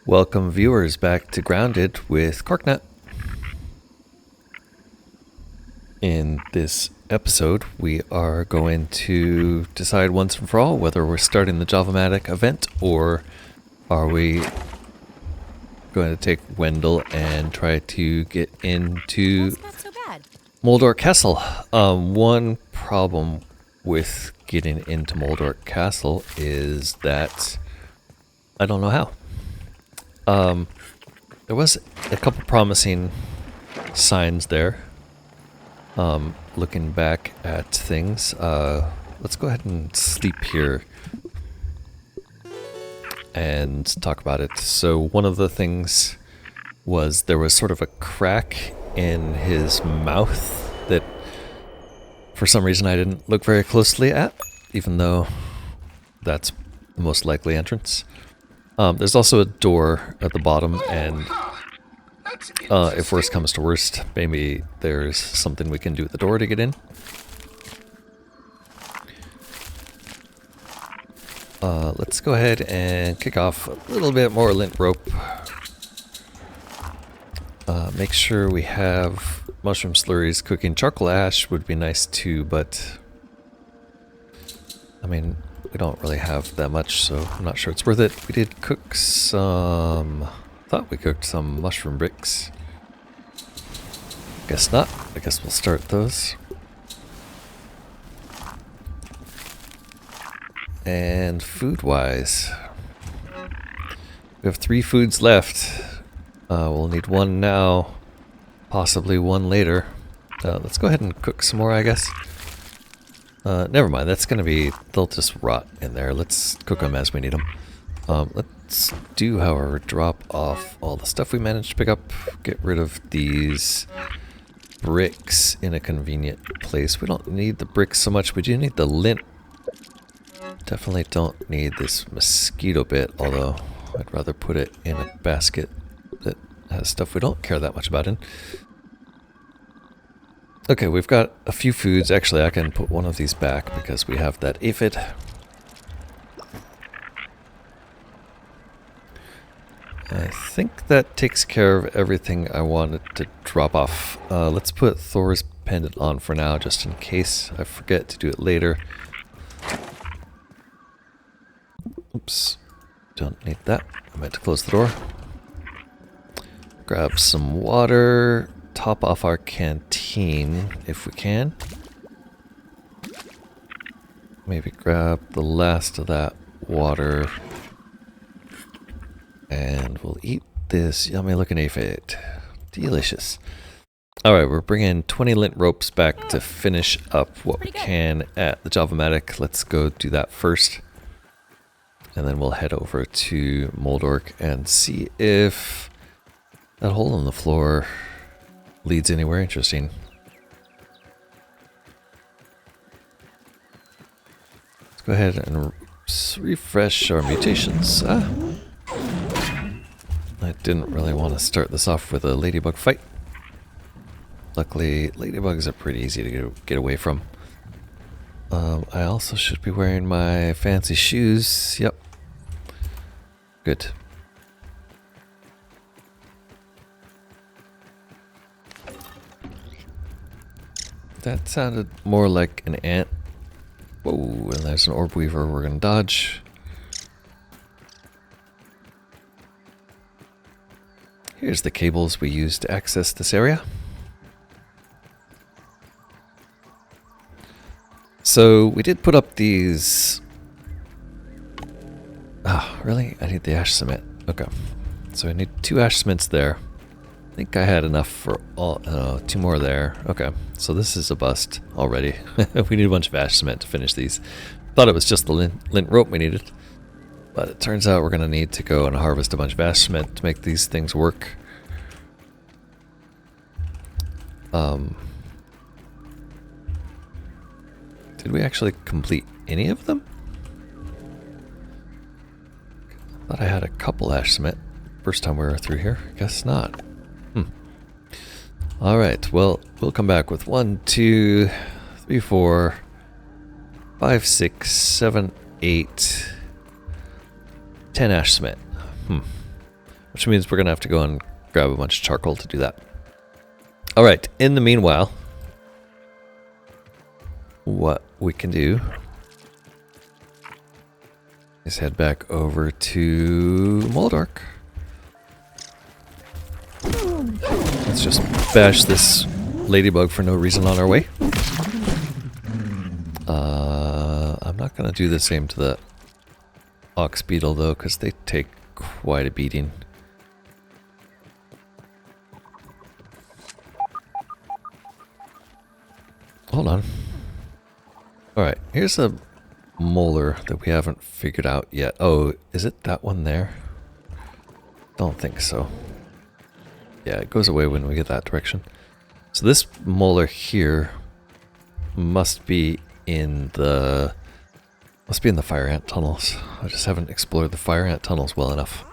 Welcome viewers back to Grounded with Corknut. In this episode, we are going to decide once and for all whether we're starting the Java-matic event or are we going to take Wendell and try to get into Moldor Castle. One problem with getting into Moldor Castle is that I don't know how. There was a couple promising signs there. Looking back at things, let's go ahead and sleep here and talk about it. So one of the things was there was sort of a crack in his mouth that for some reason I didn't look very closely at, even though that's the most likely entrance. There's also a door at the bottom, and if worst comes to worst, maybe there's something we can do at the door to get in. Let's go ahead and kick off a little bit more lint rope. Make sure we have mushroom slurries cooking. Charcoal ash would be nice too, but I mean, we don't really have that much, so I'm not sure it's worth it. We did cook some... thought we cooked some mushroom bricks. Guess not. I guess we'll start those. And food-wise, we have 3 foods left. We'll need one now, possibly one later. Let's go ahead and cook some more, I guess. Never mind, that's gonna be... they'll just rot in there. Let's cook them as we need them. Let's do, however, drop off all the stuff we managed to pick up. Get rid of these bricks in a convenient place. We don't need the bricks so much. We do need the lint. Definitely don't need this mosquito bit, although I'd rather put it in a basket that has stuff we don't care that much about in. Okay, we've got a few foods. Actually, I can put one of these back because we have that aphid. I think that takes care of everything I wanted to drop off. Let's put Thor's pendant on for now, just in case I forget to do it later. Oops, don't need that. I meant to close the door. Grab some water. Top off our canteen if we can. Maybe grab the last of that water. And we'll eat this yummy looking aphid. Delicious. Alright, we're bringing 20 lint ropes back to finish up what we can at the Java-matic. Let's go do that first. And then we'll head over to Moldorc and see if that hole in the floor leads anywhere interesting. Let's go ahead and refresh our mutations. I didn't really want to start this off with a ladybug fight. Luckily, ladybugs are pretty easy to get away from. I also should be wearing my fancy shoes. Yep. Good. That sounded more like an ant. Whoa, and there's an orb weaver we're gonna dodge. Here's the cables we used to access this area. So we did put up these... ah, really? I need the ash cement. Okay. So I need 2 ash cements there. I think I had enough for all... 2 more there. Okay. So this is a bust already. We need a bunch of ash cement to finish these. Thought it was just the lint rope we needed. But it turns out we're going to need to go and harvest a bunch of ash cement to make these things work. Did we actually complete any of them? I thought I had a couple ash cement first time we were through here. Guess not. Alright, well, we'll come back with 1, 2, 3, 4, 5, 6, 7, 8, 10 ash cement. which means we're going to have to go and grab a bunch of charcoal to do that. Alright, in the meanwhile, what we can do is head back over to Moldork. Let's just bash this ladybug for no reason on our way. I'm not going to do the same to the ox beetle though, because they take quite a beating. Hold on. Alright, here's a molar that we haven't figured out yet. Oh, is it that one there? Don't think so. Yeah, it goes away when we get that direction. So this molar here must be in the fire ant tunnels. I just haven't explored the fire ant tunnels well enough.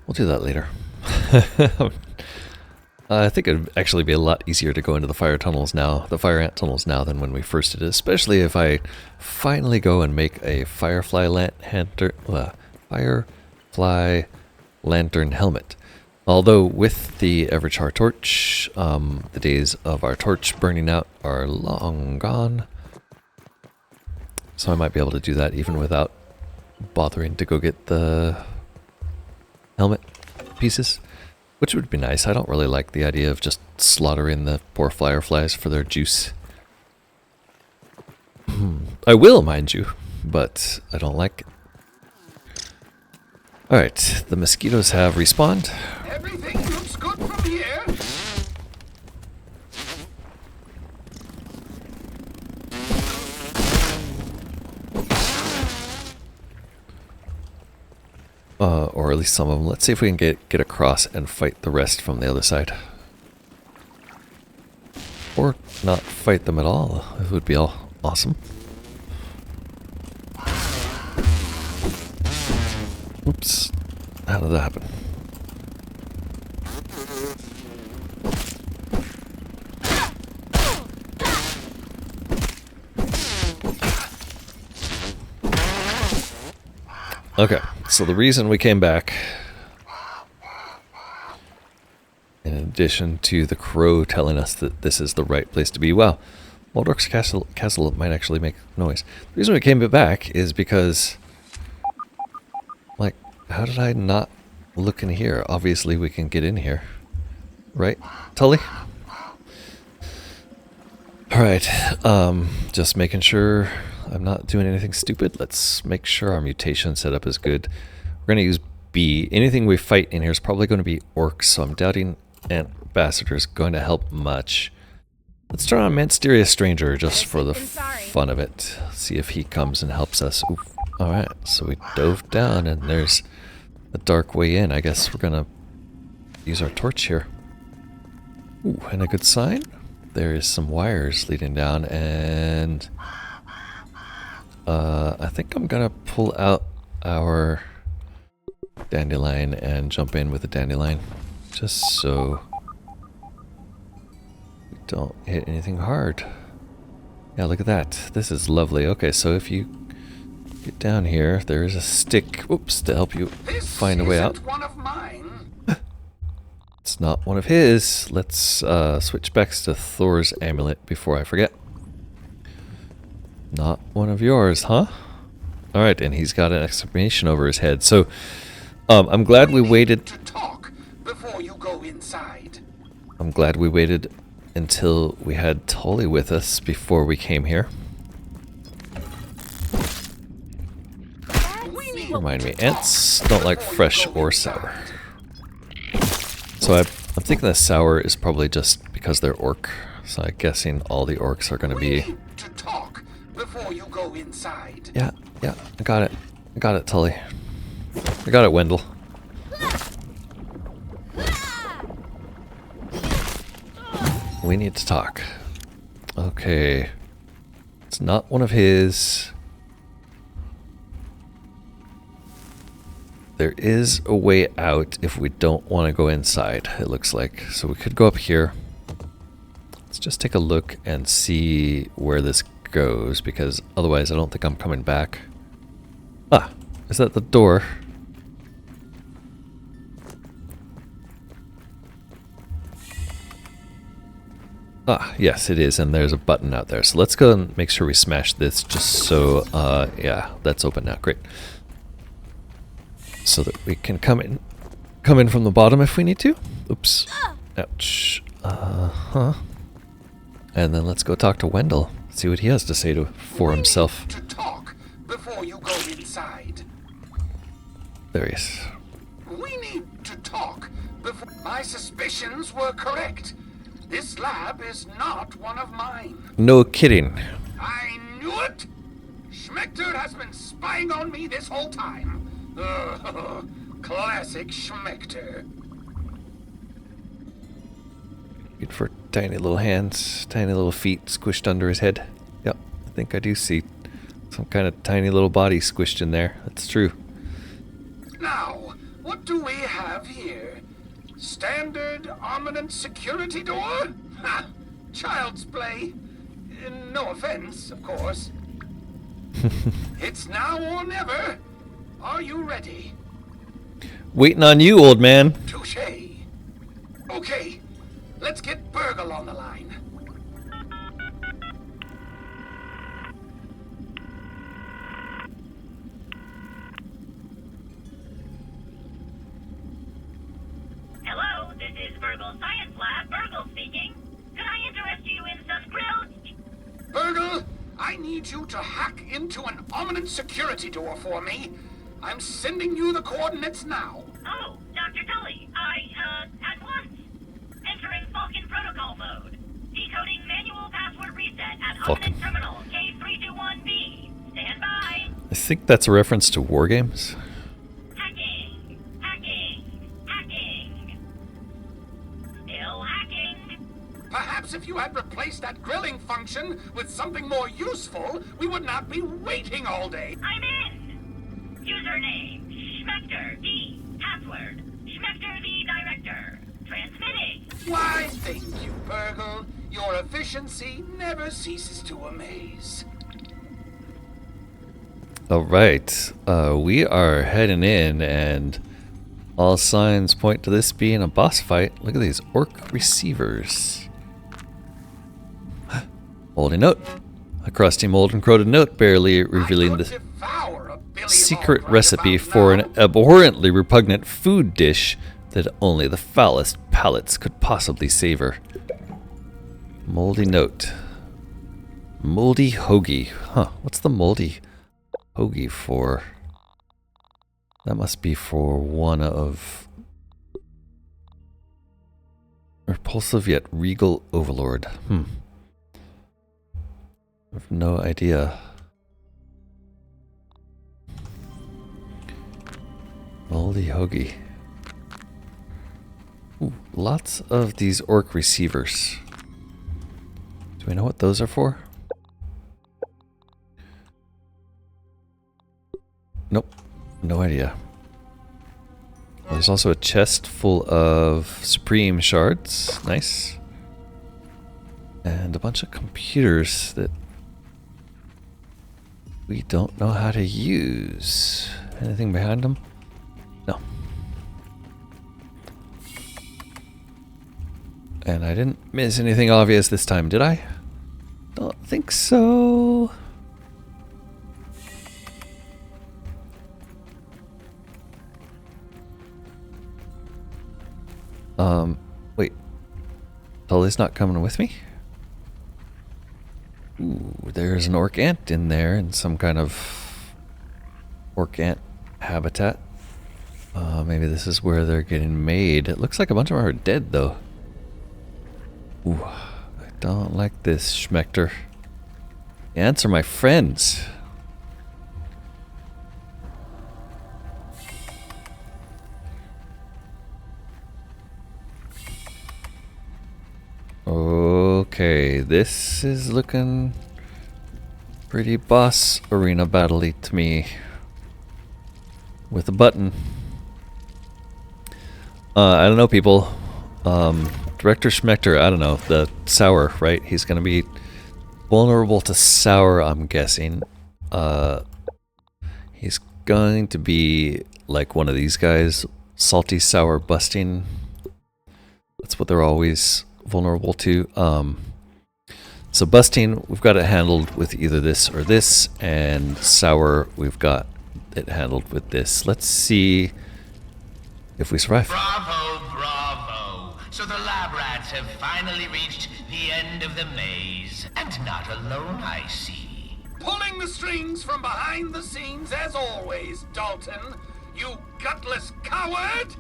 We'll do that later. I think it'd actually be a lot easier to go into the fire ant tunnels now than when we first did it, especially if I finally go and make a firefly lantern helmet. Although with the Everchar torch, the days of our torch burning out are long gone. So I might be able to do that even without bothering to go get the helmet pieces, which would be nice. I don't really like the idea of just slaughtering the poor fireflies for their juice. I will, mind you, but I don't like it. Alright, the mosquitoes have respawned. Everything looks good from here. Or at least some of them. Let's see if we can get across and fight the rest from the other side. Or not fight them at all. It would be all awesome. Oops. How did that happen? Okay, so the reason we came back, in addition to the crow telling us that this is the right place to be, wow, Moldork's castle might actually make noise. The reason we came back is because, like, how did I not look in here? Obviously we can get in here. Right, Tully? Alright, just making sure I'm not doing anything stupid. Let's make sure our mutation setup is good. We're going to use B. Anything we fight in here is probably going to be orcs, so I'm doubting Ambassador is going to help much. Let's try on Mysterious Stranger just for the fun of it. See if he comes and helps us. Alright, so we dove down and there's a dark way in. I guess we're going to use our torch here. Ooh, and a good sign. There is some wires leading down, and I think I'm gonna pull out our dandelion and jump in with the dandelion, just so we don't hit anything hard. Yeah, look at that. This is lovely. Okay, so if you get down here, there is a stick, oops, to help you find a way out. One of mine. It's not one of his. Let's switch back to Thor's amulet before I forget. Not one of yours, huh? Alright, and he's got an exclamation over his head. So, I'm glad we waited to talk before you go inside. I'm glad we waited until we had Tully with us before we came here. Remind me, ants don't like fresh or sour. So I'm thinking the sour is probably just because they're orc. So I'm guessing all the orcs are going to be... to talk before you go inside. Yeah, I got it. I got it, Tully. I got it, Wendell. We need to talk. Okay. It's not one of his. There is a way out if we don't want to go inside, it looks like. So we could go up here. Let's just take a look and see where this goes, because otherwise I don't think I'm coming back. Ah, is that the door? Ah, yes, it is, and there's a button out there. So let's go and make sure we smash this just so, yeah, that's open now. Great. So that we can come in from the bottom if we need to. Oops. Ouch. Uh-huh. And then let's go talk to Wendell. See what he has to say for himself. To talk before you go inside. There he is. We need to talk before... My suspicions were correct. This lab is not one of mine. No kidding. I knew it! Schmector has been spying on me this whole time. Classic Schmector. Good for tiny little hands, tiny little feet squished under his head. Yep, I think I do see some kind of tiny little body squished in there. That's true. Now, what do we have here? Standard armament security door? Ha! Child's play. No offense, of course. It's now or never. Are you ready? Waiting on you, old man. Touché. Okay, let's get Burgle on the line. Hello, this is Burgle Science Lab. Burgle speaking. Could I interest you in some grilled... Burgle, I need you to hack into an armament security door for me. I'm sending you the coordinates now. Oh, Dr. Tully, at once. Entering Falcon protocol mode. Decoding manual password reset at Falcon. Armament Terminal K321B. Stand by. I think that's a reference to war games. Hacking. Hacking. Hacking. Still hacking. Perhaps if you had replaced that grilling function with something more useful, we would not be waiting all day. I'm in. Username, Schmector D. Password, Schmector the Director. Transmitting. Why, thank you, Burgle. Your efficiency never ceases to amaze. Alright, we are heading in, and all signs point to this being a boss fight. Look at these orc receivers. Moldy note. A crusty, mold and corroded note barely revealing the secret recipe for an abhorrently repugnant food dish that only the foulest palates could possibly savor. Moldy note. Moldy hoagie. Huh, what's the moldy hoagie for? That must be for one of... Repulsive yet regal overlord. I have no idea. Moldy hoagie. Ooh, lots of these orc receivers. Do we know what those are for? Nope. No idea. There's also a chest full of Supreme shards. Nice. And a bunch of computers that we don't know how to use. Anything behind them? No. And I didn't miss anything obvious this time, did I? Don't think so. Wait. Tully's not coming with me? Ooh, there's an orc ant in there in some kind of orc ant habitat. Maybe this is where they're getting made. It looks like a bunch of them are dead, though. Ooh, I don't like this, Schmector. The ants are my friends. Okay, this is looking pretty boss arena battle-y to me. With a button. I don't know, people. Director Schmector, I don't know, the sour, right? He's gonna be vulnerable to sour, I'm guessing. He's going to be like one of these guys, salty, sour, busting. That's what they're always vulnerable to. So busting, we've got it handled with either this or this, and sour, we've got it handled with this. Let's see if we survive. Bravo, bravo. So the lab rats have finally reached the end of the maze. And not alone, I see. Pulling the strings from behind the scenes as always, Dalton. You gutless coward!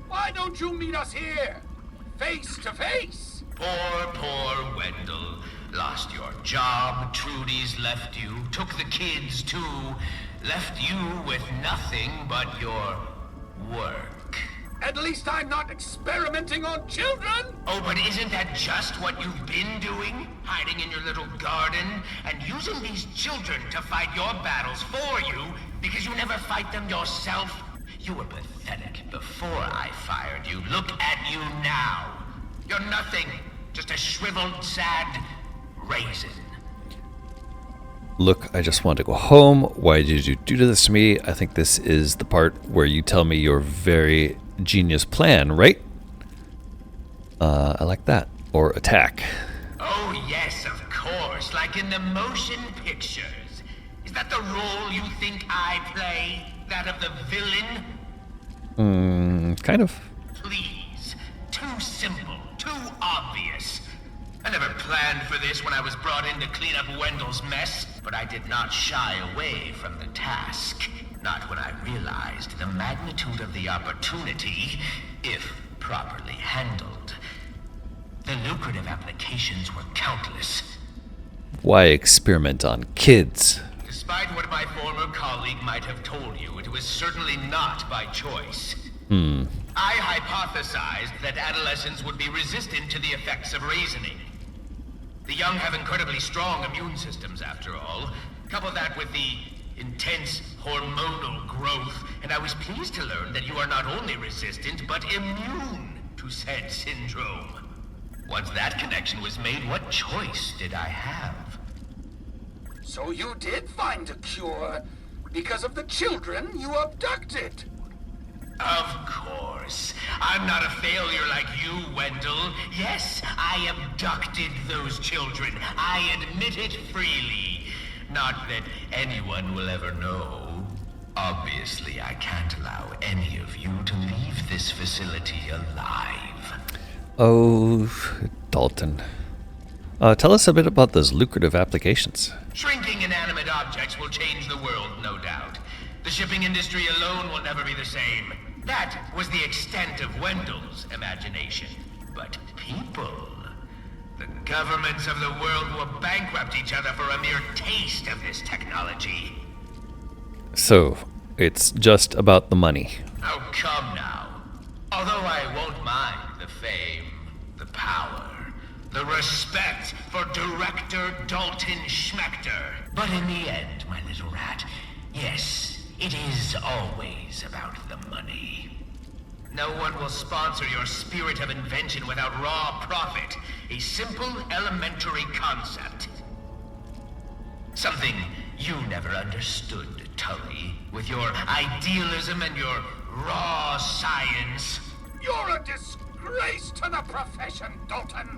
Why don't you meet us here? Face to face? Poor Wendell. Lost your job, Trudy's left you, took the kids too, left you with nothing but your work. At least I'm not experimenting on children! Oh, but isn't that just what you've been doing? Hiding in your little garden and using these children to fight your battles for you because you never fight them yourself? You were pathetic before I fired you. Look at you now. You're nothing. Just a shriveled, sad raisin. Look, I just want to go home. Why did you do this to me? I think this is the part where you tell me your very genius plan, right? I like that. Or attack. Oh, yes, of course. Like in the motion pictures. Is that the role you think I play? That of the villain? Kind of. Please. Too simple. Too obvious. I never planned for this when I was brought in to clean up Wendell's mess, but I did not shy away from the task. Not when I realized the magnitude of the opportunity, if properly handled. The lucrative applications were countless. Why experiment on kids? Despite what my former colleague might have told you, it was certainly not by choice. I hypothesized that adolescents would be resistant to the effects of reasoning. The young have incredibly strong immune systems, after all. Couple that with the intense hormonal growth, and I was pleased to learn that you are not only resistant, but immune to said syndrome. Once that connection was made, what choice did I have? So you did find a cure because of the children you abducted. Of course. I'm not a failure like you, Wendell. Yes, I abducted those children. I admit it freely. Not that anyone will ever know. Obviously, I can't allow any of you to leave this facility alive. Oh, Dalton. Tell us a bit about those lucrative applications. Shrinking inanimate objects will change the world, no doubt. The shipping industry alone will never be the same. That was the extent of Wendell's imagination. But people... The governments of the world will bankrupt each other for a mere taste of this technology. So, it's just about the money. Oh, come now. Although I won't mind the fame, the power, the respect for Director Dalton Schmector. But in the end, my little rat, yes, it is always about the money. No one will sponsor your spirit of invention without raw profit. A simple, elementary concept. Something you never understood, Tully, with your idealism and your raw science. You're a disgrace to the profession, Dalton.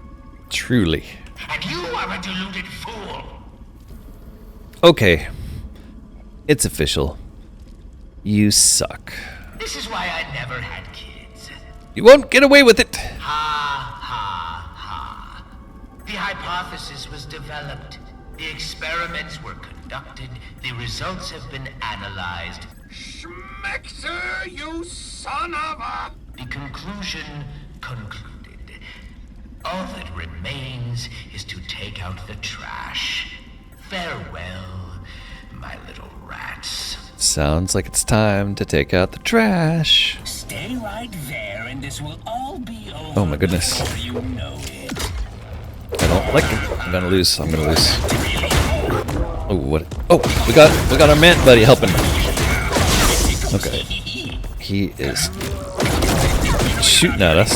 Truly. And you are a deluded fool. Okay. It's official. You suck. This is why I never had kids. You won't get away with it. Ha, ha, ha. The hypothesis was developed. The experiments were conducted. The results have been analyzed. Schmector, you son of a... The conclusion concluded. All that remains is to take out the trash. Farewell, my little rats. Sounds like it's time to take out the trash. Stay right there and this will all be over. Oh my goodness. Before you know it. I don't like it. I'm gonna lose. Oh, what? Oh, we got our man buddy helping. Okay. He is shooting at us.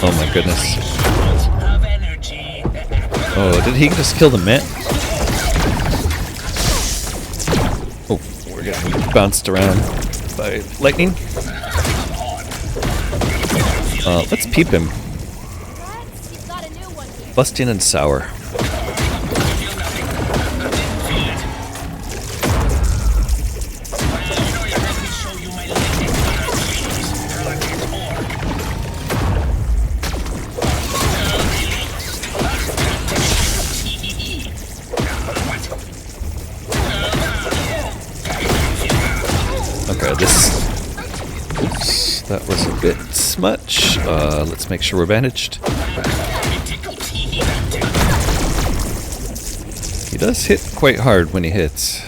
Oh my goodness. Oh, did he just kill the man? We're getting bounced around by lightning. Let's peep him. Busting and sour. Okay, oops, that was a bit much. Let's make sure we're bandaged. He does hit quite hard when he hits.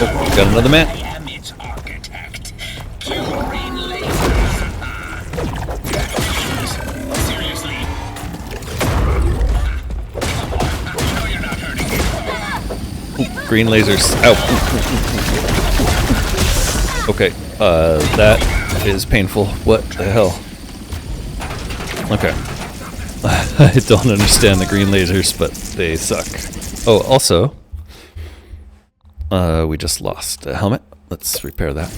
Oh, got another man. Green lasers. Ow. Okay, that is painful. What the hell? Okay. I don't understand the green lasers, but they suck. Oh, also, we just lost a helmet. Let's repair that.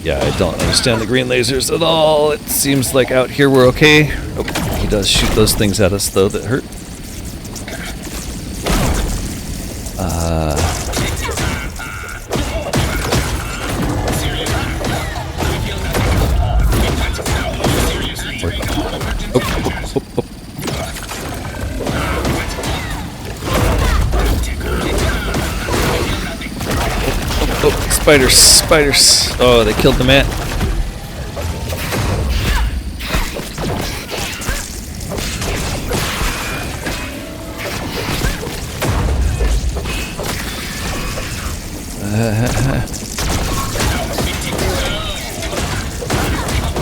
Yeah, I don't understand the green lasers at all. It seems like out here we're okay. Oh, he does shoot those things at us, though, that hurt. Spiders, spiders. Oh, they killed the man.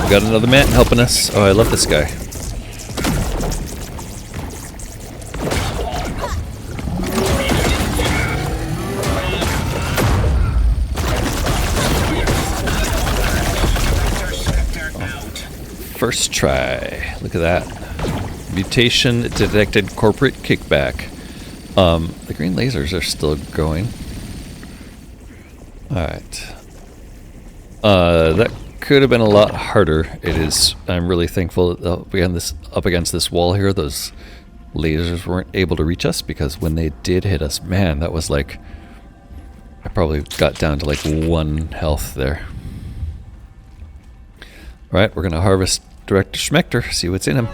We got another man helping us. Oh, I love this guy. First try. Look at that. Mutation detected. Corporate kickback. The green lasers are still going. Alright. That could have been a lot harder. It is. I'm really thankful that up against this wall here, those lasers weren't able to reach us, because when they did hit us, man, that was like, I probably got down to like 1 health there. Alright, we're gonna harvest Director Schmector, see what's in him.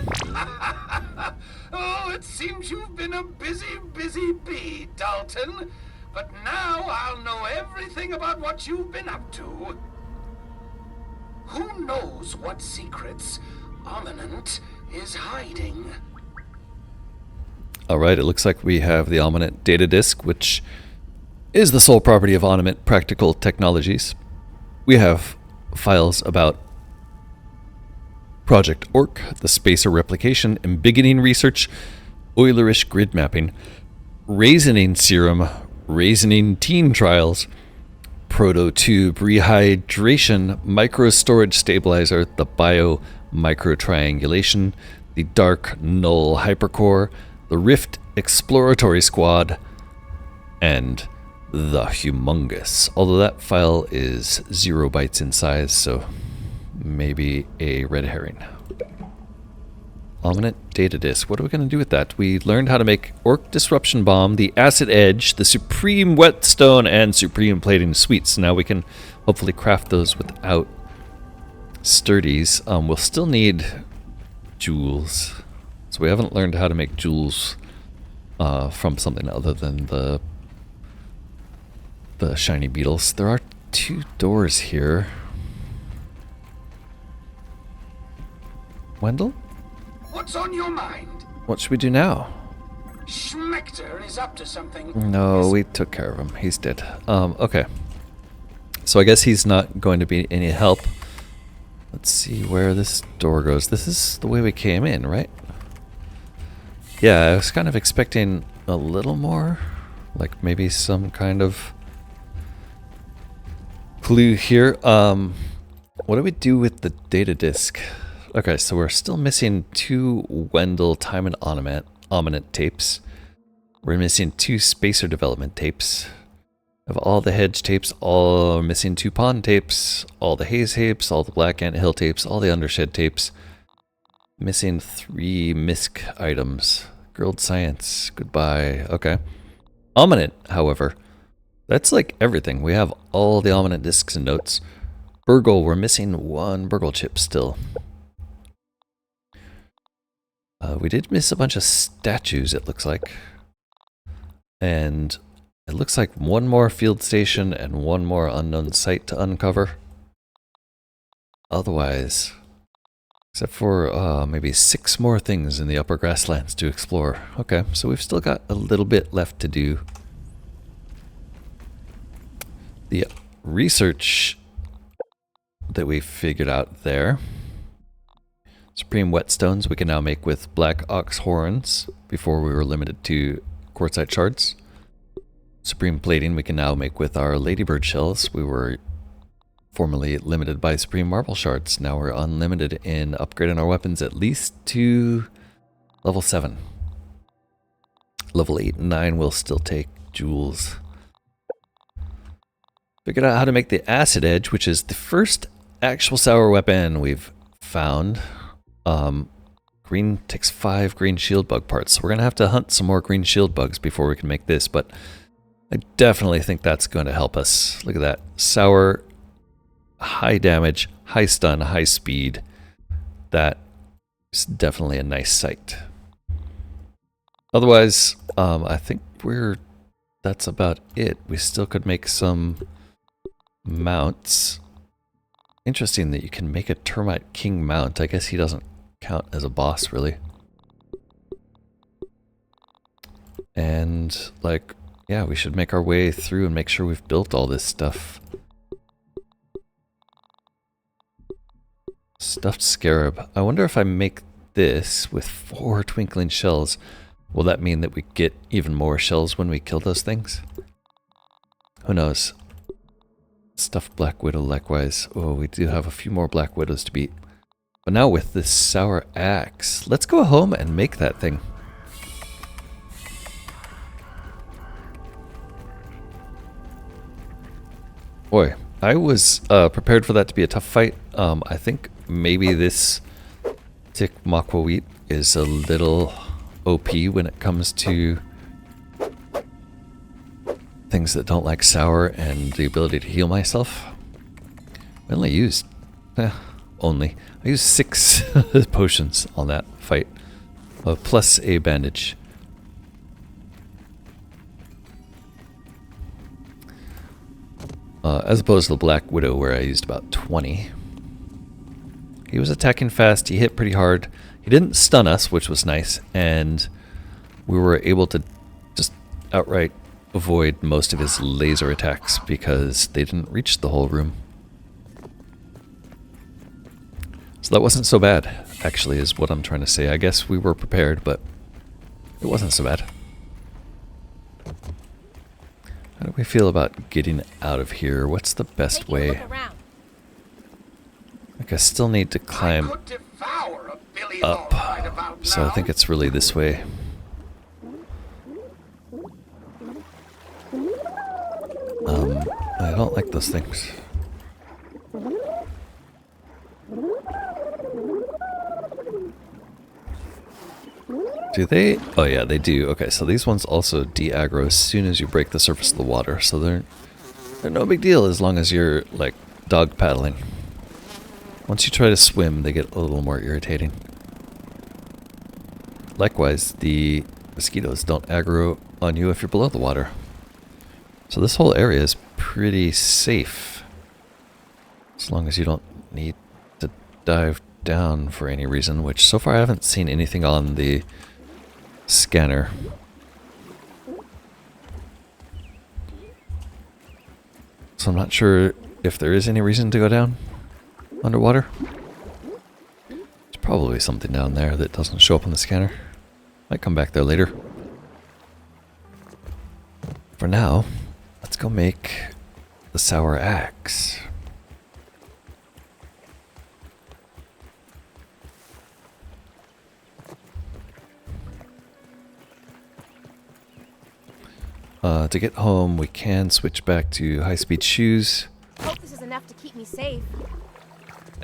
Oh, it seems you've been a busy, busy bee, Dalton. But now I'll know everything about what you've been up to. Who knows what secrets Ominent is hiding? Alright, it looks like we have the Ominent data disk, which is the sole property of Ominent Practical Technologies. We have files about Project Orc, the spacer replication, embiggening research, Eulerish grid mapping, raisening serum, raisening teen trials, prototube rehydration, micro storage stabilizer, the bio microtriangulation, the dark null hypercore, the rift exploratory squad, and the humongous. Although that file is 0 bytes in size, so maybe a red herring. Ominent data disk. What are we going to do with that? We learned how to make Orc Disruption Bomb, the Acid Edge, the Supreme Whetstone, and Supreme Plating Suites. Now we can hopefully craft those without sturdies. We'll still need jewels. So we haven't learned how to make jewels from something other than the shiny beetles. There are 2 doors here. Wendell? What's on your mind? What should we do now? Schmector is up to something. No, we took care of him. He's dead. Okay. So I guess he's not going to be any help. Let's see where this door goes. This is the way we came in, right? Yeah, I was kind of expecting a little more. Like maybe some kind of clue here. What do we do with the data disk? Okay, so we're still missing 2 Wendell time and ominent tapes. We're missing 2 spacer development tapes. Of all the hedge tapes, all missing 2 pond tapes, all the haze tapes, all the black ant hill tapes, all the undershed tapes. Missing 3 misc items. Grilled science, goodbye. Okay. Ominent, however. That's like everything. We have all the ominent discs and notes. Burgle, we're missing 1 Burgle chip still. We did miss a bunch of statues, it looks like. And it looks like 1 more field station and 1 more unknown site to uncover. Otherwise, except for maybe 6 more things in the upper grasslands to explore. Okay, so we've still got a little bit left to do. The research that we figured out there. Supreme whetstones we can now make with black ox horns. Before we were limited to quartzite shards. Supreme plating we can now make with our ladybird shells. We were formerly limited by supreme marble shards. Now we're unlimited in upgrading our weapons at least to level 7. Level 8 and 9 will still take jewels. Figured out how to make the acid edge, which is the first actual sour weapon we've found. Green takes 5 green shield bug parts, so we're going to have to hunt some more green shield bugs before we can make this, but I definitely think that's going to help us. Look at that. Sour, high damage, high stun, high speed. That is definitely a nice sight. Otherwise, I think that's about it. We still could make some mounts. Interesting that you can make a termite king mount. I guess he doesn't count as a boss, really. And, like, yeah, we should make our way through and make sure we've built all this stuff. Stuffed scarab. I wonder if I make this with 4 twinkling shells, will that mean that we get even more shells when we kill those things? Who knows? Stuffed black widow likewise. Oh, we do have a few more black widows to beat. But now with this sour axe, let's go home and make that thing. Boy, I was prepared for that to be a tough fight. I think maybe this Tick Makwa wheat is a little OP when it comes to things that don't like sour and the ability to heal myself. I only used... I used 6 potions on that fight, plus a bandage. As opposed to the Black Widow where I used about 20. He was attacking fast, he hit pretty hard. He didn't stun us, which was nice, and we were able to just outright avoid most of his laser attacks because they didn't reach the whole room. So that wasn't so bad, actually, is what I'm trying to say. I guess we were prepared, but it wasn't so bad. How do we feel about getting out of here? What's the best way? Like, I still need to climb up, so I think it's really this way. I don't like those things. Do they? Oh yeah, they do. Okay, so these ones also de-aggro as soon as you break the surface of the water, so they're no big deal as long as you're, like, dog paddling. Once you try to swim, they get a little more irritating. Likewise, the mosquitoes don't aggro on you if you're below the water. So this whole area is pretty safe, as long as you don't need to dive down for any reason, which so far I haven't seen anything on the scanner. So I'm not sure if there is any reason to go down underwater. There's probably something down there that doesn't show up on the scanner. Might come back there later. For now, let's go make the sour axe. to get home, we can switch back to high-speed shoes Hope this is enough to keep me safe.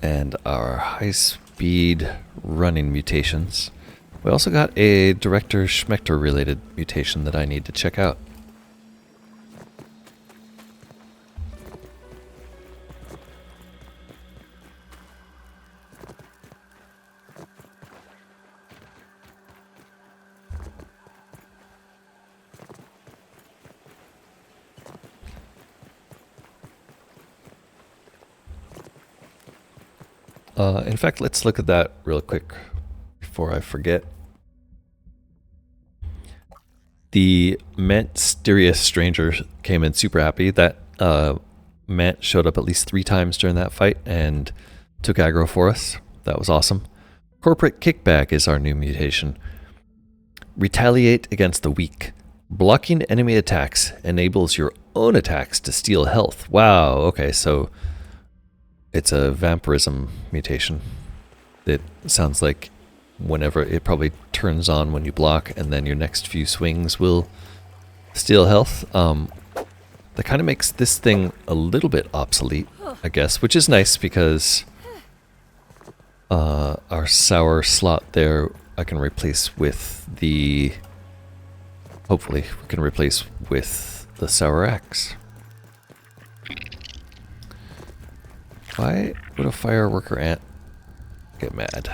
and our high-speed running mutations. We also got a Director Schmector related mutation that I need to check out. In fact, let's look at that real quick before I forget. The Mysterious Stranger came in super happy. That Mant showed up at least 3 times during that fight and took aggro for us. That was awesome. Corporate Kickback is our new mutation. Retaliate against the weak. Blocking enemy attacks enables your own attacks to steal health. Wow, okay, so it's a vampirism mutation. It sounds like whenever it probably turns on when you block, and then your next few swings will steal health. That kind of makes this thing a little bit obsolete, I guess, which is nice because our sour slot there I can replace with the... Hopefully we can replace with the sour axe. Why would a fireworker ant get mad?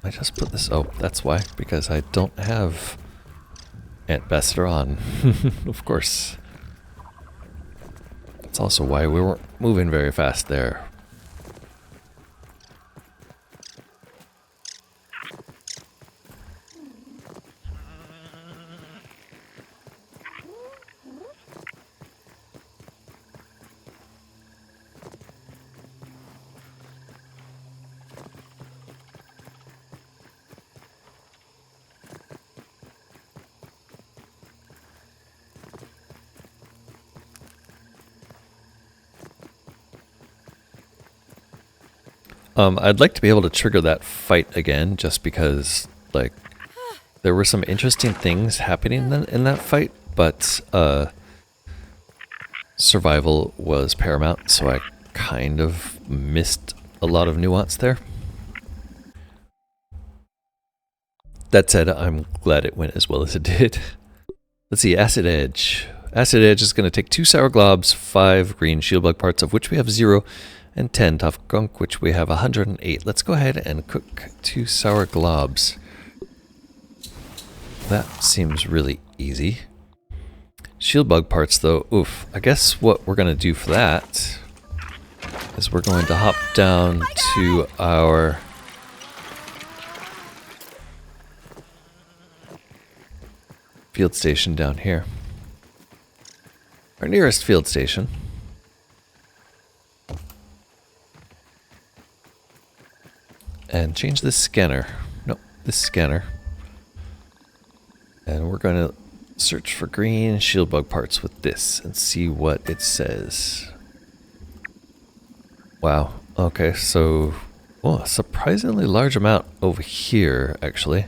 I just put this... Oh, that's why. Because I don't have Antbester on. Of course. That's also why we weren't moving very fast there. I'd like to be able to trigger that fight again, just because, like, there were some interesting things happening in that fight, but survival was paramount, so I kind of missed a lot of nuance there. That said, I'm glad it went as well as it did. Let's see, Acid Edge. Acid Edge is going to take 2 sour globs, 5 green shield bug parts, of which we have 0, and 10 tough gunk, which we have 108. Let's go ahead and cook 2 sour globs. That seems really easy. Shield bug parts, though, oof. I guess what we're going to do for that is we're going to hop down to our field station down here. Our nearest field station. And change this scanner. Nope, this scanner. And we're going to search for green shield bug parts with this and see what it says. Wow. Okay, so a surprisingly large amount over here, actually.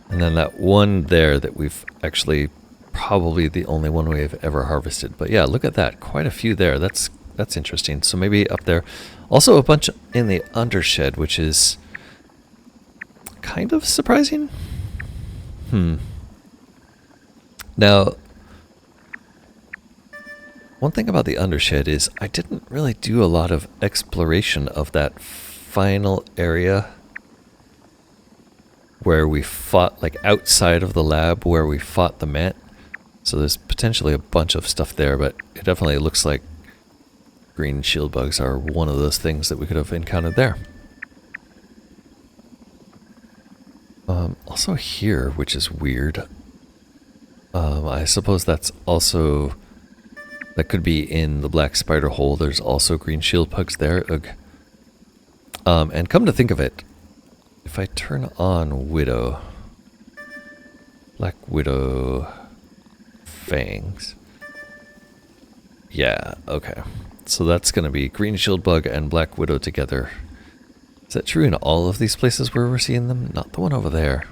And then that one there that we've actually probably the only one we've ever harvested. But yeah, look at that. Quite a few there. That's interesting. So maybe up there. Also a bunch in the undershed, which is kind of surprising. Now, one thing about the undershed is I didn't really do a lot of exploration of that final area where we fought, like outside of the lab where we fought the Mant. So there's potentially a bunch of stuff there, but it definitely looks like green shield bugs are one of those things that we could have encountered there. Also here, which is weird. I suppose that's also... That could be in the black spider hole. There's also green shield bugs there. Ugh. And come to think of it, if I turn on Widow... Black Widow... Fangs... Yeah, okay. So that's going to be green shield bug and black widow together. Is that true in all of these places where we're seeing them? Not the one over there.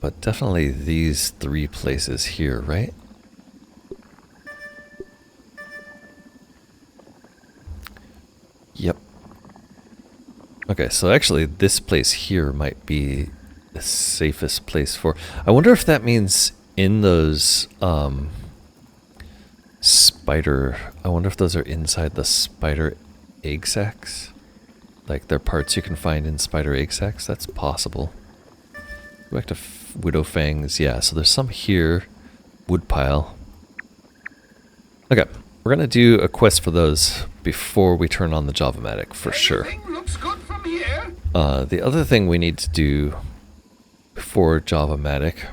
but definitely these 3 places here, right? Yep. Okay, so actually this place here might be the safest place for... I wonder if that means in those spider... I wonder if those are inside the spider egg sacs? Like they're parts you can find in spider egg sacs? That's possible. Go back to Widow Fangs. Yeah, so there's some here. Woodpile. Okay, we're going to do a quest for those before we turn on the Java-matic, for sure. Everything looks good from here. The other thing we need to do before Java-matic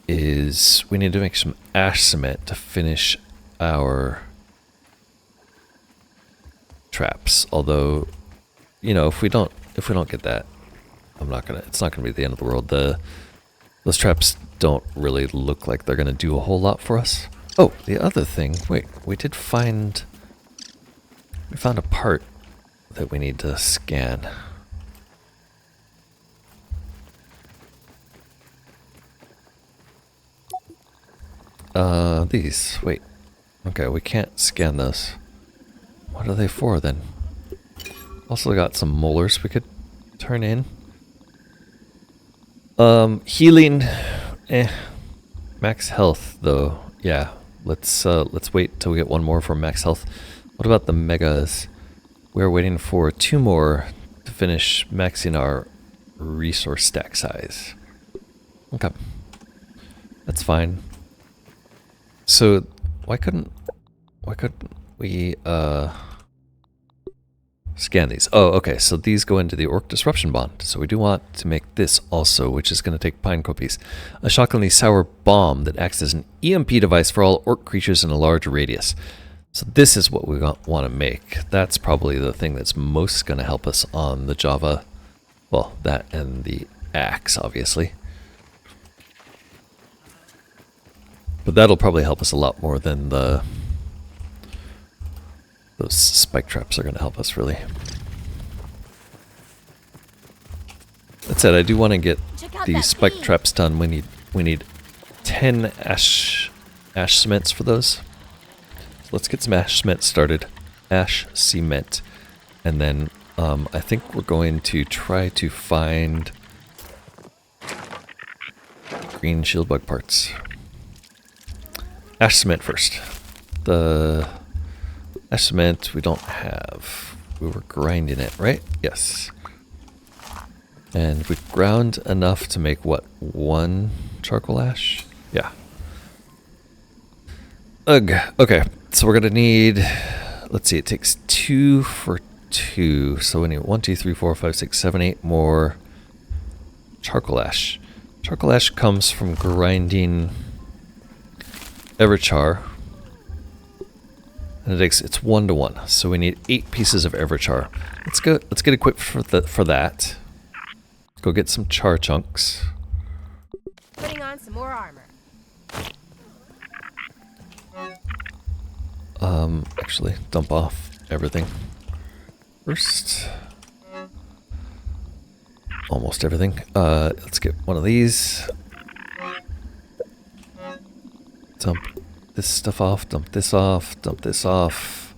is we need to make some ash cement to finish our traps. Although, you know, if we don't get that, it's not gonna be the end of the world. Those traps don't really look like they're gonna do a whole lot for us. Oh, the other thing, wait, we found a part that we need to scan. These, wait. Okay, we can't scan those. What are they for then? Also got some molars we could turn in. Healing, max health though. Yeah, let's wait till we get one more for max health. What about the megas? We're waiting for 2 more to finish maxing our resource stack size. Okay, that's fine. So why couldn't we scan these? Oh, okay, so these go into the Orc Disruption Bond. So we do want to make this also, which is going to take pine copies. A shockingly sour bomb that acts as an EMP device for all Orc creatures in a large radius. So this is what we want to make. That's probably the thing that's most going to help us on the Java. Well, that and the axe, obviously. But that'll probably help us a lot more than those spike traps are going to help us, really. That said, I do want to get these spike traps done. We need 10 ash cements for those. So let's get some ash cement started. Ash cement. And then I think we're going to try to find green shield bug parts. Ash cement first. The ash cement we don't have. We were grinding it, right? Yes. And we ground enough to make what? 1 charcoal ash? Yeah. Ugh. Okay. So we're gonna need, let's see, it takes 2 for 2. So we need 1, 2, 3, 4, 5, 6, 7, 8 more charcoal ash. Charcoal ash comes from grinding Everchar, and it's 1 to 1. So we need 8 pieces of Everchar. Let's get equipped for that. Let's go get some char chunks. Putting on some more armor. Actually, dump off everything first. Almost everything. Let's get one of these. Dump this stuff off, dump this off, dump this off.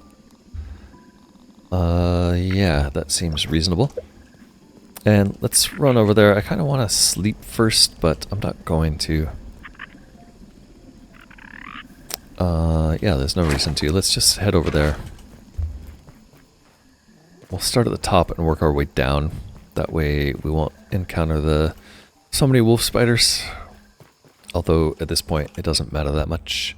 Yeah, that seems reasonable. And let's run over there. I kind of want to sleep first, but I'm not going to. Yeah, there's no reason to. Let's just head over there. We'll start at the top and work our way down. That way we won't encounter so many wolf spiders. Although, at this point, it doesn't matter that much.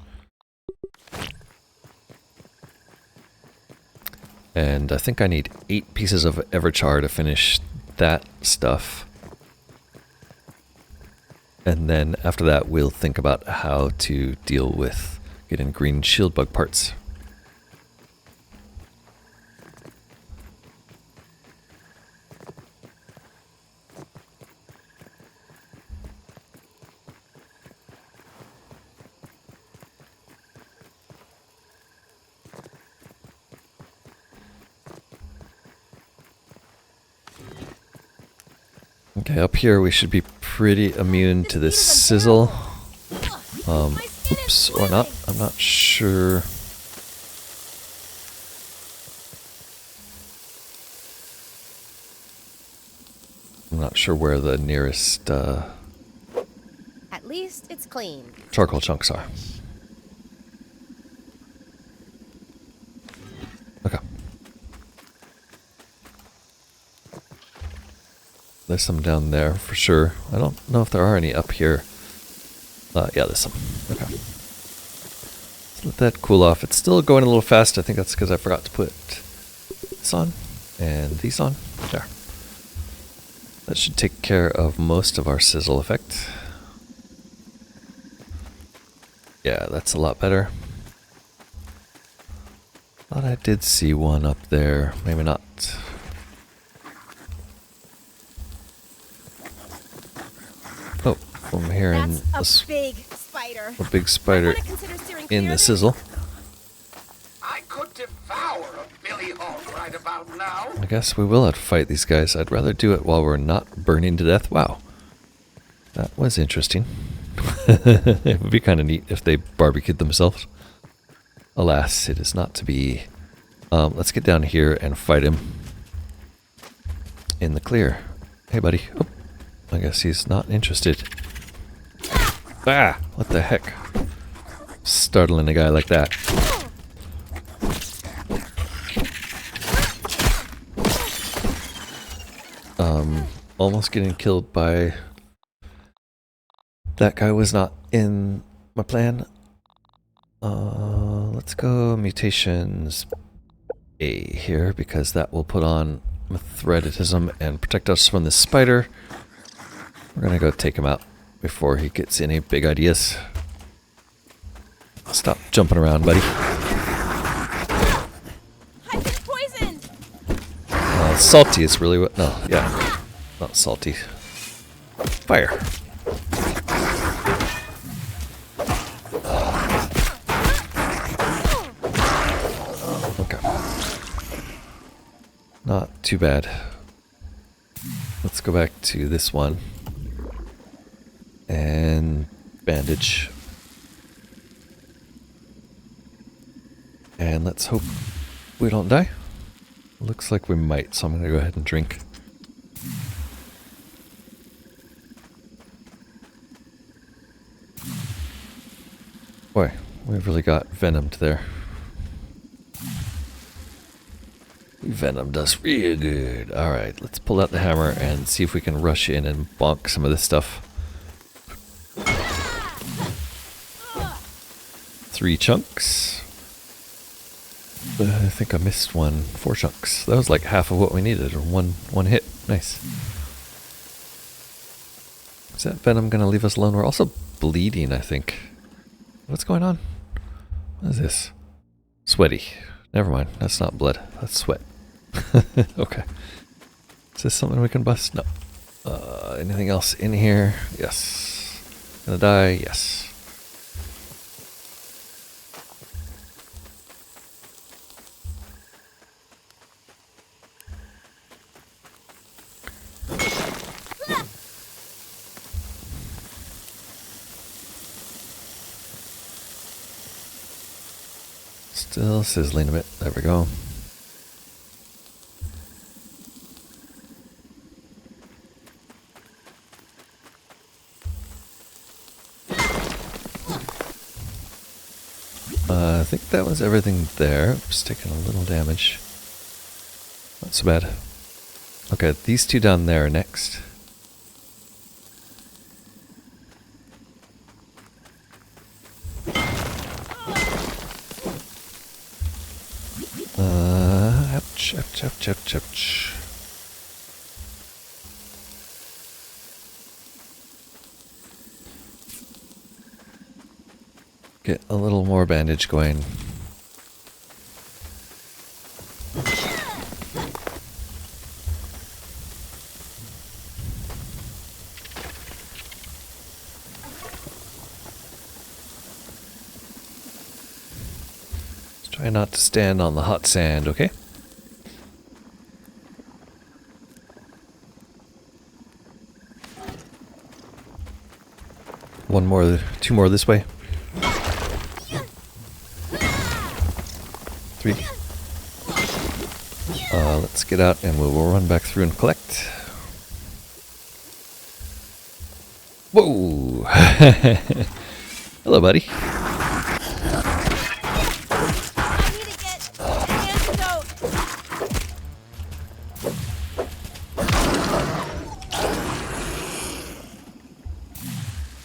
And I think I need 8 pieces of Everchar to finish that stuff. And then, after that, we'll think about how to deal with getting green shield bug parts. Okay, up here we should be pretty immune to this sizzle. Oops, or not. I'm not sure. I'm not sure where the nearest At least it's clean. charcoal chunks are. Okay. There's some down there for sure. I don't know if there are any up here. Yeah, there's some. Okay. Let's let that cool off. It's still going a little fast. I think that's because I forgot to put this on and these on. There. That should take care of most of our sizzle effect. Yeah, that's a lot better. Thought I did see one up there. Maybe not. Oh, I'm hearing That's a big spider. a big spider I wanna consider steering in clear the of it. sizzle. I could devour a billy hog right about now. I guess we will have to fight these guys. I'd rather do it while we're not burning to death. Wow. That was interesting. It would be kind of neat if they barbecued themselves. Alas, it is not to be. Let's get down here and fight him in the clear. Hey, buddy. Oh, I guess he's not interested. Ah! What the heck? Startling a guy like that. Almost getting killed by... That guy was not in my plan. Let's go mutations A here, because that will put on Mithridatism and protect us from this spider. We're gonna go take him out before he gets any big ideas. Stop jumping around, buddy. I've been poisoned. Salty is really what... No, yeah. Not salty. Fire. Okay. Not too bad. Let's go back to this one. And bandage. And let's hope we don't die. Looks like we might, so I'm going to go ahead and drink. Boy, we've really got venomed there. We venomed us real good. Alright, let's pull out the hammer and see if we can rush in and bonk some of this stuff. 3 chunks. I think I missed one. 4 chunks. That was like half of what we needed, or one hit. Nice. Is that venom gonna leave us alone? We're also bleeding, I think. What's going on? What is this? Sweaty. Never mind. That's not blood. That's sweat. Okay. Is this something we can bust? No. Anything else in here? Yes. Gonna die? Yes. Still sizzling a bit. There we go. I think that was everything there. Just taking a little damage. Not so bad. Okay, these two down there are next. Ouch, ouch, ouch, ouch, ouch. Get a little more bandage going. Try not to stand on the hot sand, okay? One more, two more this way. 3. Let's get out and we'll run back through and collect. Whoa! Hello, buddy. I need to get an antidote.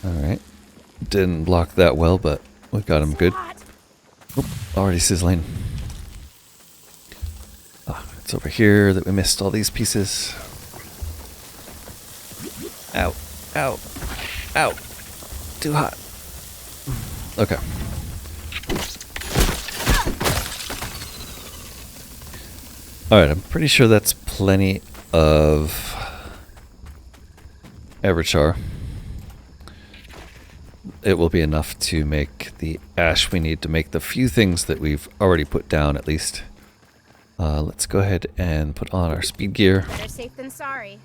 Alright. Didn't block that well, but we got him good. Hot. Oop, already sizzling. Ah, it's over here that we missed all these pieces. Ow. Ow. Ow. Too hot. Okay. Alright, I'm pretty sure that's plenty of Everchar. It will be enough to make the ash we need to make the few things that we've already put down, at least. Let's go ahead and put on our speed gear. Better safe than sorry.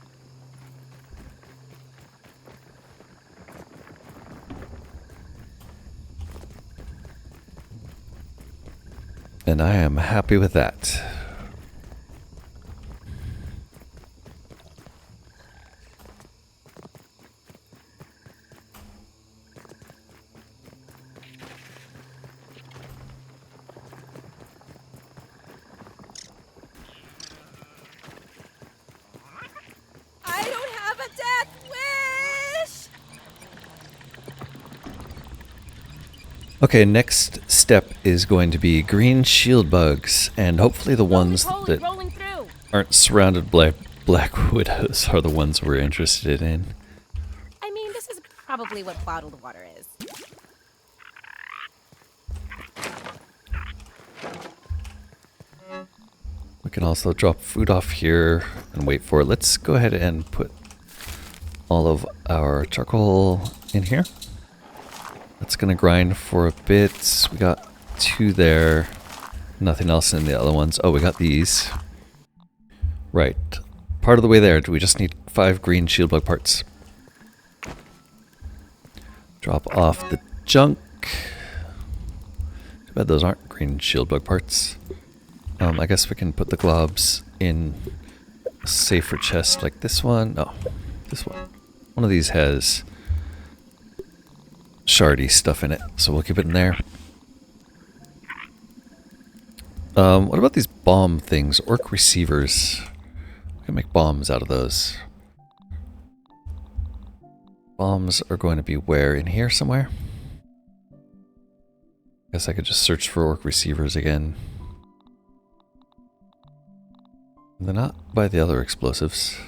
And I am happy with that. I don't have a death wish! Okay, next step is going to be green shield bugs, and hopefully the ones Roly-poly, that rolling through. aren't surrounded by black widows are the ones we're interested in. I mean, this is probably what bottled water is. We can also drop food off here and wait for it. Let's go ahead and put all of our charcoal in here. That's gonna grind for a bit. We got 2 there. Nothing else in the other ones. Oh, we got these. Right. Part of the way there. Do we just need 5 green shield bug parts? Drop off the junk. Too bad those aren't green shield bug parts. I guess we can put the globs in a safer chest like this one. No, this one. One of these has shardy stuff in it, so we'll keep it in there. What about these bomb things? Orc receivers. We can make bombs out of those. Bombs are going to be where? In here somewhere? Guess I could just search for orc receivers again. They're not by the other explosives.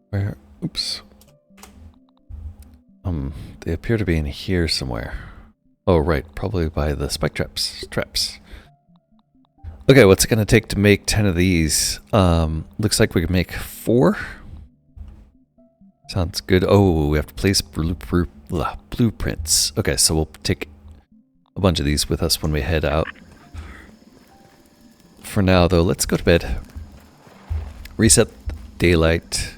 Where? Oops. They appear to be in here somewhere. Oh, right. Probably by the spike traps. Okay, what's it going to take to make 10 of these? Looks like we can make 4. Sounds good. Oh, we have to place blueprints. Okay, so we'll take a bunch of these with us when we head out. For now, though, let's go to bed. Reset daylight.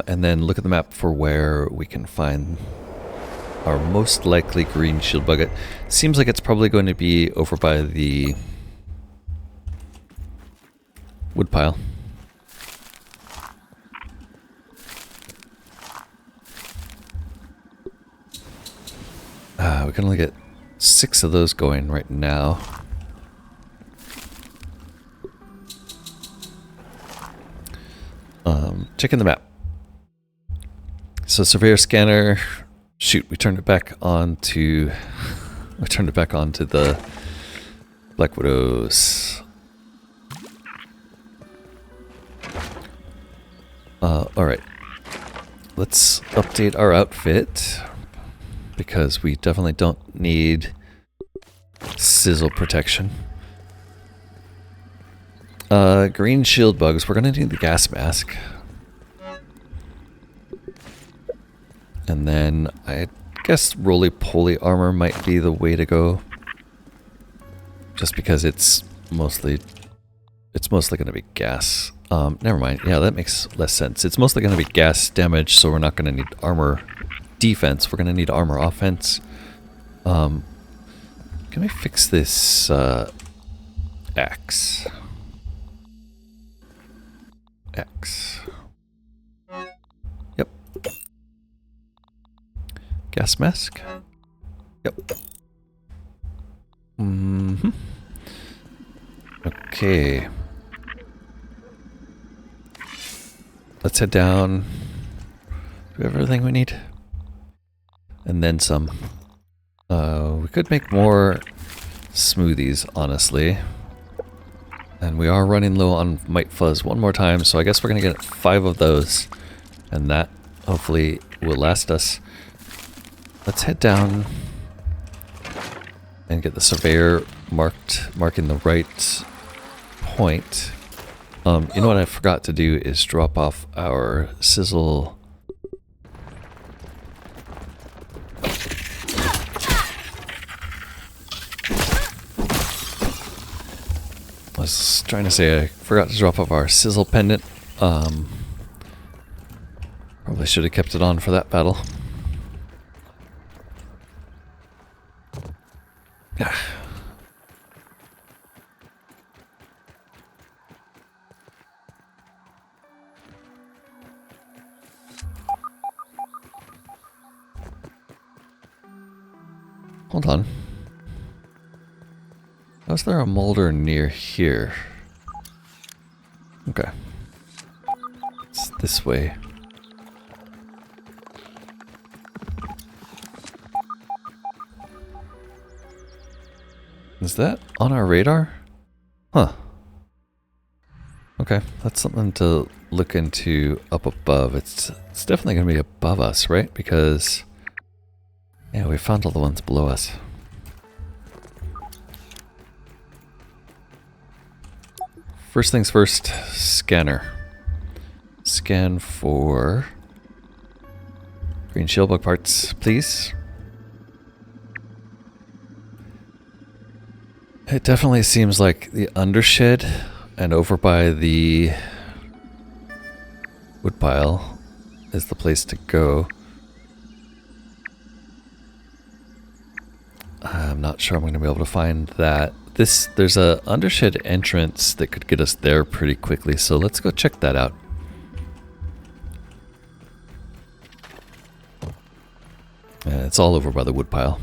And then look at the map for where we can find our most likely green shield bug. It seems like it's probably going to be over by the woodpile. We can only get 6 of those going right now. Checking the map. So surveyor scanner. Shoot, we turned it back on to the Black Widows. Alright. Let's update our outfit, because we definitely don't need sizzle protection. Green shield bugs. We're gonna need the gas mask. And then I guess roly-poly armor might be the way to go. Just because it's mostly It's mostly going to be gas. Never mind. Yeah, that makes less sense. It's mostly going to be gas damage, so we're not going to need armor defense. We're going to need armor offense. Can we fix this axe? Axe. Yep. Gas mask? Yep. Mm-hmm. Okay. Let's head down. Do we have everything we need? And then some. We could make more smoothies, honestly. And we are running low on Might Fuzz one more time, so I guess we're going to get 5 of those. And that, hopefully, will last us. Let's head down and get the surveyor marking the right point. You know what I forgot to do is drop off our sizzle. I was trying to say I forgot to drop off our sizzle pendant. Probably should have kept it on for that battle. Hold on. Was there a molder near here? Okay. It's this way. Is that on our radar? Huh. Okay, that's something to look into up above. It's definitely going to be above us, right? Because yeah, we found all the ones below us. First things first, scanner. Scan for green shieldbug parts, please. It definitely seems like the undershed and over by the woodpile is the place to go. I'm not sure I'm going to be able to find that. There's a undershed entrance that could get us there pretty quickly, so let's go check that out. It's all over by the woodpile.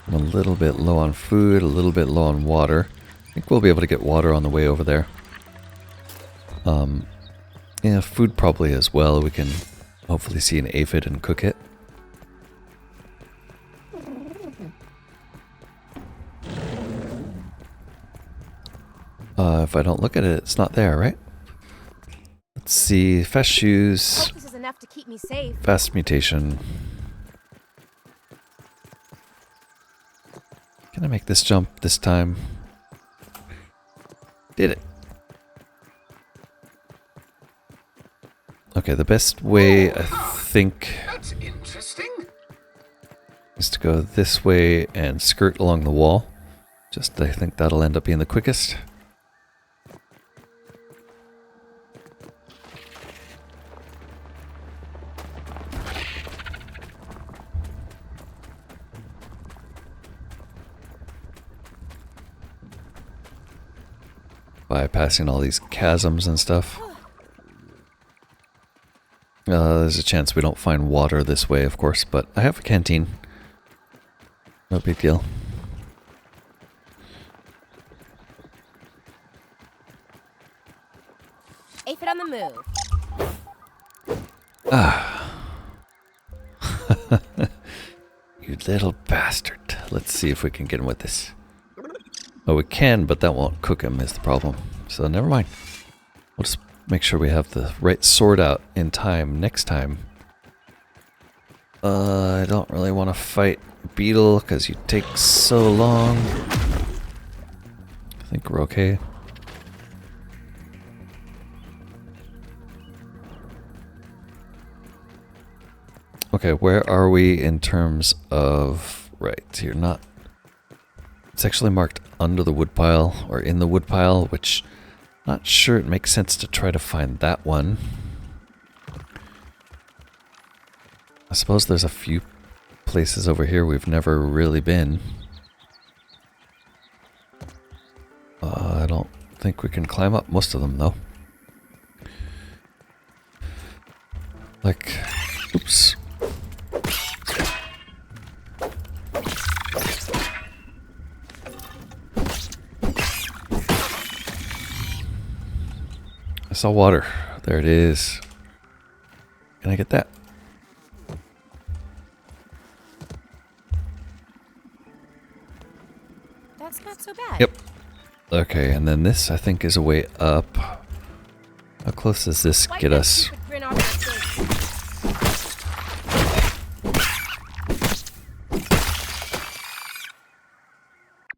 I'm a little bit low on food, a little bit low on water. I think we'll be able to get water on the way over there. Yeah, food probably as well. We can hopefully see an aphid and cook it. If I don't look at it, it's not there, right? Let's see. Fast shoes. Hope this is enough to keep me safe. Fast mutation. Can I make this jump this time? Did it. Okay, the best way, I think, That's interesting. is to go this way and skirt along the wall. Just, I think that'll end up being the quickest. Bypassing all these chasms and stuff. There's a chance we don't find water this way, of course, but I have a canteen. No big deal. Aphid on the move. Ah. You little bastard. Let's see if we can get him with this. Oh, we can, but that won't cook him is the problem. So never mind. We'll just make sure we have the right sword out in time next time. I don't really want to fight Beetle because you take so long. I think we're okay. Okay, where are we in terms of... Right, here, not... It's actually marked under the woodpile, or in the woodpile, which... Not sure it makes sense to try to find that one. I suppose there's a few places over here we've never really been. I don't think we can climb up most of them, though. Like... Oops. I saw water. There it is. Can I get that? That's not so bad. Yep. Okay, and then this, I think, is a way up. How close does this Wipe get that us? stupid grin off your face.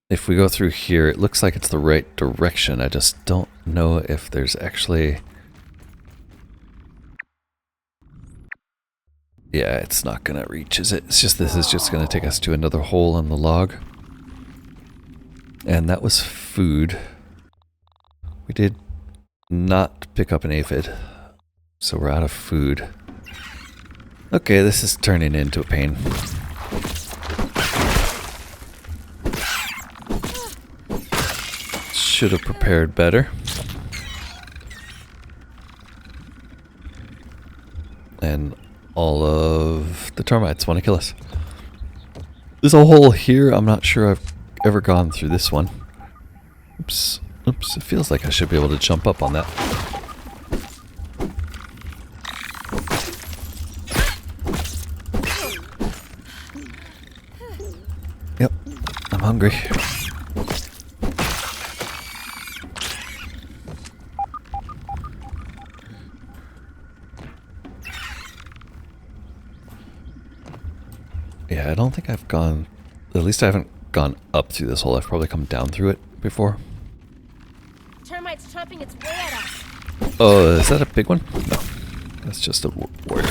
If we go through here, it looks like it's the right direction. I just don't know if there's actually... Yeah, it's not gonna reach, is it? It's just, this is just gonna take us to another hole in the log. And that was food. We did not pick up an aphid, so we're out of food. Okay, this is turning into a pain. Should have prepared better. And all of the termites want to kill us. There's a hole here. I'm not sure I've ever gone through this one. Oops. Oops. It feels like I should be able to jump up on that. Yep. I'm hungry. Yeah, I don't think I've gone... At least I haven't gone up through this hole. I've probably come down through it before. Termites chomping its way at us. Oh, is that a big one? No. That's just a warrior.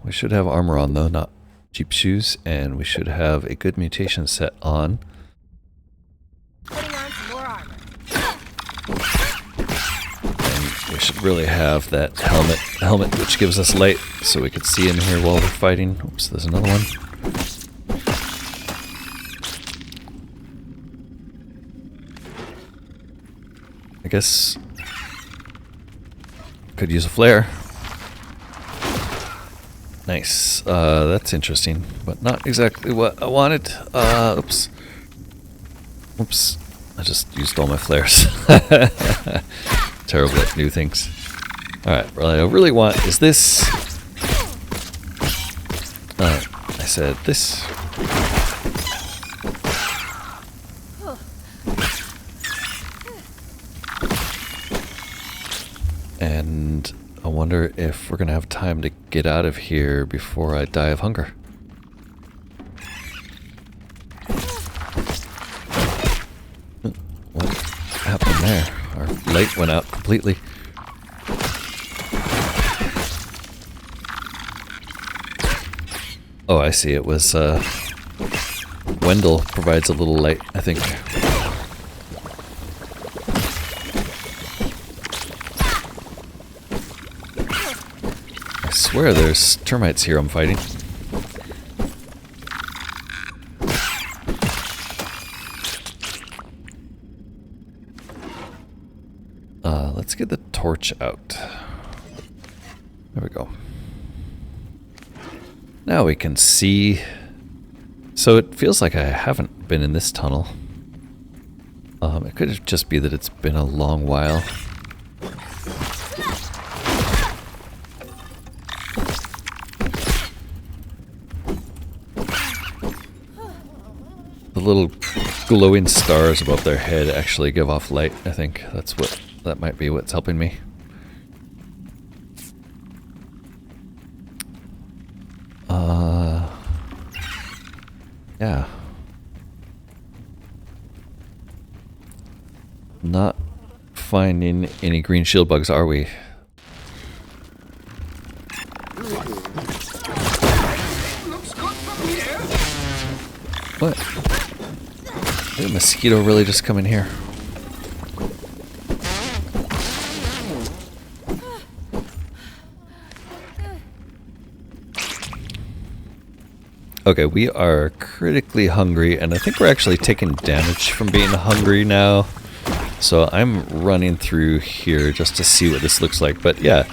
We should have armor on though, not cheap shoes, and we should have a good mutation set on. Putting on some more armor. And we should really have that helmet which gives us light so we could see in here while we're fighting. Oops, there's another one. I guess could use a flare. Nice. That's interesting, but not exactly what I wanted. Oops. Oops. I just used all my flares. Terrible at new things. Alright, what I really want is this. I said this. And I wonder if we're gonna have time to get out of here before I die of hunger. What happened there? Our light went out completely. Oh, I see. It was Wendell provides a little light, I think. I swear there's termites here I'm fighting. Let's get the torch out. There we go. Now we can see. So it feels like I haven't been in this tunnel. It could just be that it's been a long while. The little glowing stars above their head actually give off light, I think. That might be what's helping me. Yeah. Not finding any green shield bugs, are we? Looks good from here. What? Did a mosquito really just come in here? Okay, we are critically hungry, and I think we're actually taking damage from being hungry now. So I'm running through here just to see what this looks like. But yeah,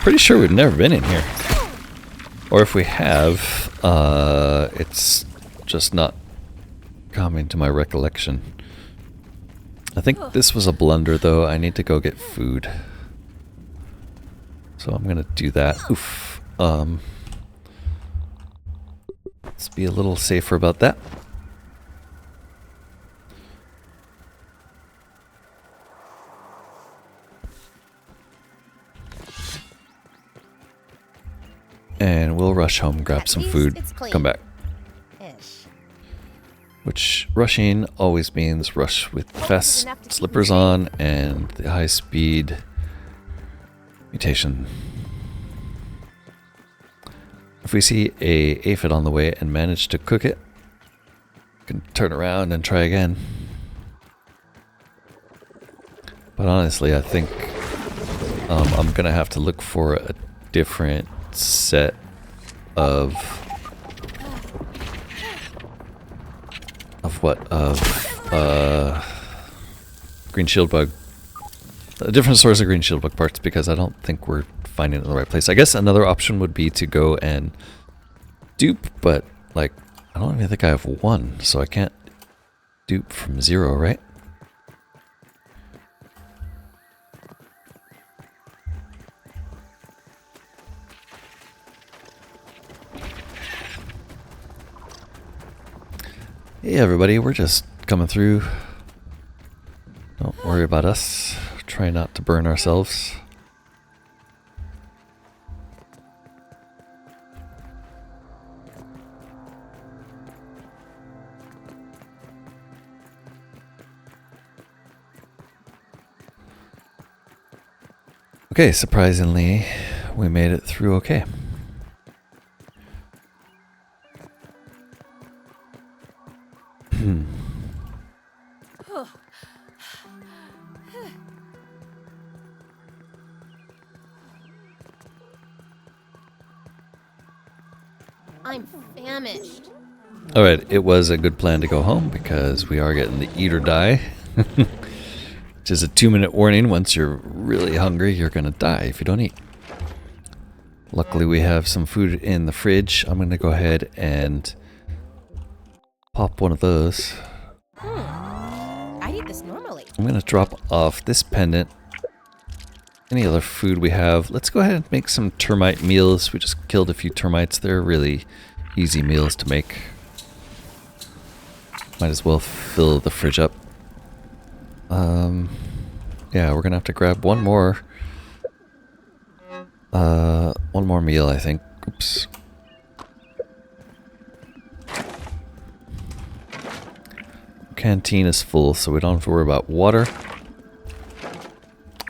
pretty sure we've never been in here. Or if we have, it's just not coming to my recollection. I think this was a blunder, though. I need to go get food. So I'm gonna do that. Oof. Let's be a little safer about that. And we'll rush home, grab some food, come back. Which rushing always means rush with fast slippers on and the high speed mutation. If we see a aphid on the way and manage to cook it, we can turn around and try again. But honestly, I think I'm gonna have to look for a different set of green shield bug, a different source of green shield bug parts, because I don't think we're finding it in the right place. I guess another option would be to go and dupe, but like I don't even think I have one, so I can't dupe from 0, right? Hey everybody, we're just coming through. Don't worry about us. Try not to burn ourselves. Okay, surprisingly, we made it through okay. I'm famished. Alright, it was a good plan to go home because we are getting the eat or die. Which is a 2-minute warning. Once you're really hungry, you're gonna die if you don't eat. Luckily we have some food in the fridge. I'm gonna go ahead and pop one of those. I eat this normally. I'm gonna drop off this pendant. Any other food we have. Let's go ahead and make some termite meals. We just killed a few termites. They're really easy meals to make. Might as well fill the fridge up. Yeah, we're gonna have to grab one more meal, I think. Oops. Canteen is full, so we don't have to worry about water.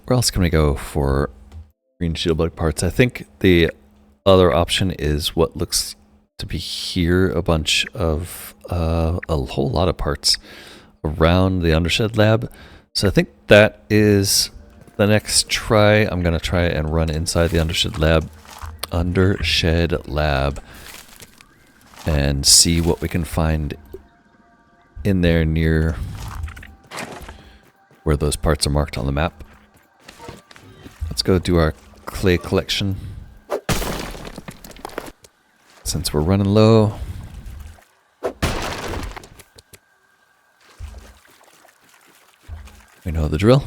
Where else can we go for green shield bug parts? I think the other option is what looks to be here, a bunch of a whole lot of parts around the Undershed lab. So I think that is the next try. I'm gonna try and run inside the Undershed lab and see what we can find in there near where those parts are marked on the map. Let's go do our clay collection since we're running low. We know the drill.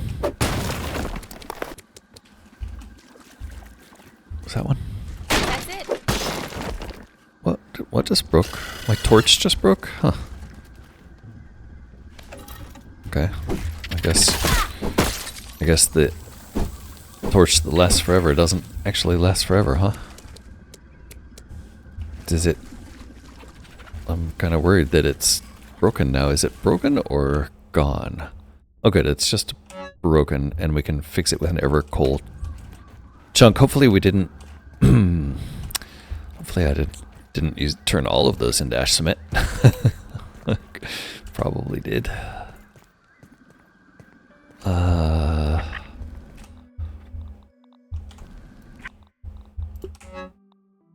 Was that one? That's it. What just broke? My torch just broke? Huh. Okay. I guess the torch that lasts forever doesn't actually last forever, huh? Does it? I'm kind of worried that it's broken now. Is it broken or gone? Oh good, it's just broken and we can fix it with an ever cold chunk. Hopefully we didn't hopefully I didn't turn all of those into ash cement. Probably did.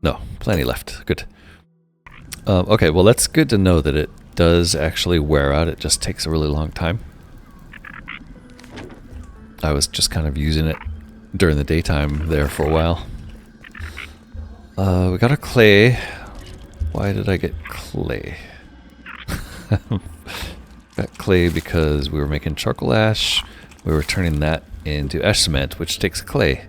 No, plenty left. Good. Okay, well that's good to know that it does actually wear out. It just takes a really long time. I was just kind of using it during the daytime there for a while. We got our clay. Why did I get clay? Got clay because we were making charcoal ash. We were turning that into ash cement, which takes clay.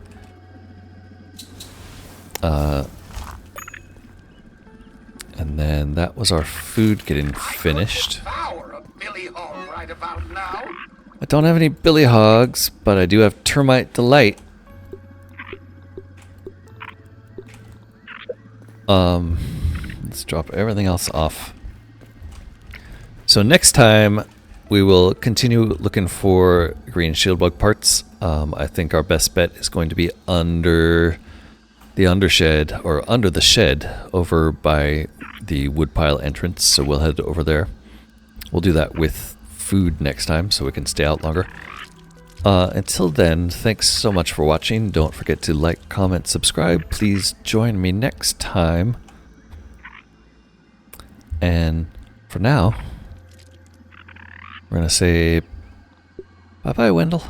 And then that was our food getting finished. Devour a Billy Hog right about now. I don't have any billy hogs, but I do have termite delight. Let's drop everything else off. So next time we will continue looking for green shield bug parts. I think our best bet is going to be under the undershed, or under the shed over by the woodpile entrance, so we'll head over there. We'll do that with food next time so we can stay out longer. Until then, thanks so much for watching. Don't forget to like, comment, subscribe. Please join me next time. And for now, we're going to say bye-bye, Wendell.